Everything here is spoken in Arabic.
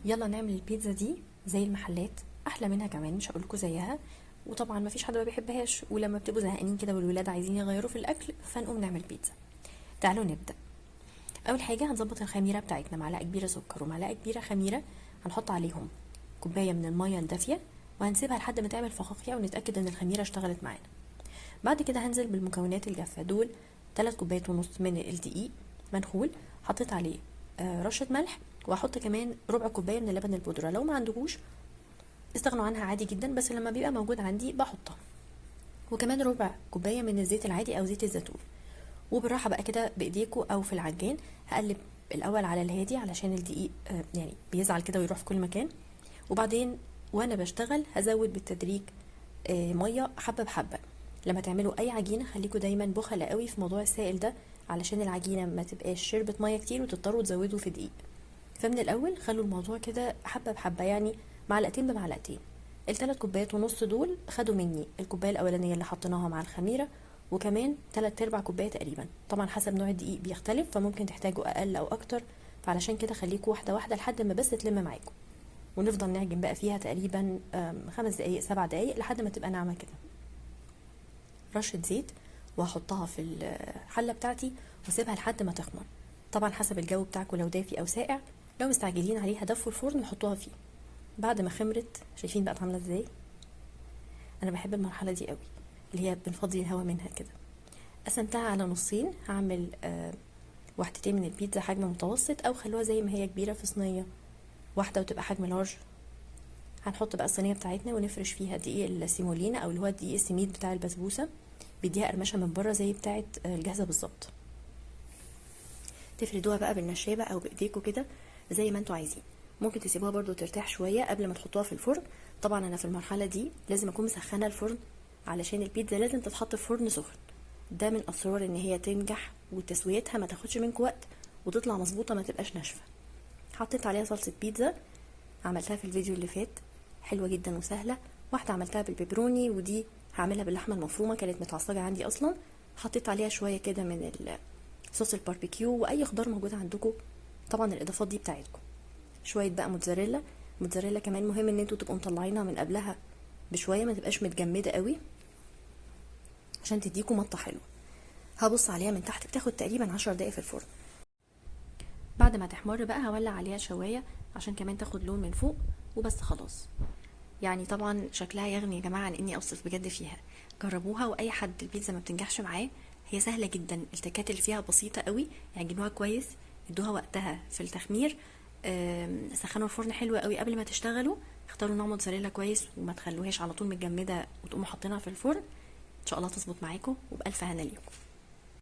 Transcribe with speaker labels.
Speaker 1: يلا نعمل البيتزا دي زي المحلات، احلى منها كمان، مش هقولكوا زيها. وطبعا مفيش حد ما بيحبهاش، ولما بتبقوا زهقانين كده والولاد عايزين يغيروا في الاكل فنقوم نعمل بيتزا. تعالوا نبدا. اول حاجه هنظبط الخميره بتاعتنا، معلقه كبيره سكر ومعلقه كبيره خميره. هنحط عليهم كوبايه من الميه الدافيه، وهنسيبها لحد ما تعمل فقاقيع ونتاكد ان الخميره اشتغلت معانا. بعد كده هنزل بالمكونات الجافه دول: 3 كوبايات ونص من الدقيق منخول، حطيت عليه رشه ملح، وهحط كمان ربع كوبايه من اللبن البودره. لو ما عندكوش استغنوا عنها عادي جدا، بس لما بيبقى موجود عندي بحطها. وكمان ربع كوبايه من الزيت العادي او زيت الزيتون. وبالراحه بقى كده بايديكوا او في العجان، هقلب الاول على الهادي علشان الدقيق يعني بيزعل كده ويروح في كل مكان. وبعدين وانا بشتغل هزود بالتدريج ميه حبه بحبه. لما تعملوا اي عجينه خليكوا دايما بخلة قوي في موضوع السائل ده، علشان العجينه ما تبقاش شربت ميه كتير وتضطروا تزودوا في دقيق. فمن الاول خلوا الموضوع كده حبه بحبه، يعني معلقتين بمعلقتين. الثلاث كوبايات ونص دول خدوا مني الكوبايه الاولانيه اللي حطيناها مع الخميره، وكمان 3/4 كوبايه تقريبا. طبعا حسب نوع الدقيق بيختلف، فممكن تحتاجوا اقل او اكتر، فعلشان كده خليكوا واحده واحده لحد ما بس تلم معاكم. ونفضل نعجن بقى فيها تقريبا 5 دقايق 7 دقايق لحد ما تبقى ناعمه كده. رشه زيت وهحطها في الحله بتاعتي واسيبها لحد ما تخمر. طبعا حسب الجو بتاعكم، لو دافي او ساقع. لو مستعجلين عليها دفوا الفرن وحطوها فيه. بعد ما خمرت، شايفين بقت عامله ازاي؟ انا بحب المرحله دي قوي، اللي هي بنفضي الهواء منها كده. قسمتها على نصين، هعمل واحدتين من البيتزا حجم متوسط، او خلوها زي ما هي كبيره في صينيه واحده وتبقى حجم لارج. هنحط بقى الصينيه بتاعتنا ونفرش فيها دقيق السيمولينا، او اللي هو الدقيق السميد بتاع البسبوسه، بيديها قرمشه من بره زي بتاعه الجاهزه بالظبط. تفردوها بقى بالنشابه او بايديكوا كده زي ما انتوا عايزين. ممكن تسيبوها برضو ترتاح شويه قبل ما تحطوها في الفرن. طبعا انا في المرحله دي لازم اكون مسخنه الفرن، علشان البيتزا لازم تتحط في فرن سخن. ده من اسرار ان هي تنجح وتسويتها ما تاخدش منكم وقت وتطلع مظبوطه، ما تبقاش ناشفه. حطيت عليها صلصه بيتزا، عملتها في الفيديو اللي فات، حلوه جدا وسهله. واحده عملتها بالبيبروني، ودي هعملها باللحمه المفرومه، كانت متعصجه عندي اصلا. حطيت عليها شويه كده من صوص الباربيكيو واي خضار موجود عندكم. طبعا الاضافات دي بتاعتكم. شويه بقى موتزاريلا. موتزاريلا كمان مهم ان انتوا تبقوا مطلعينها من قبلها بشويه، ما تبقاش متجمده قوي عشان تديكوا مطه حلوه. هبص عليها من تحت، بتاخد تقريبا 10 دقايق في الفرن. بعد ما تحمر بقى هولع عليها شوايه عشان كمان تاخد لون من فوق، وبس خلاص. يعني طبعا شكلها يغني يا جماعه عن اني اوصف بجد فيها. جربوها، واي حد البيتزا ما بتنجحش معاه هي سهله جدا، التكات اللي فيها بسيطه قوي. يعجنوها كويس، ادوها وقتها في التخمير، سخنوا الفرن حلو قوي قبل ما تشتغلوا. اختاروا نوع موتزاريلا كويس وما تخلوهاش على طول متجمده وتقوموا حاطينها في الفرن. ان شاء الله تظبط معاكم، وبالف هنا ليكم.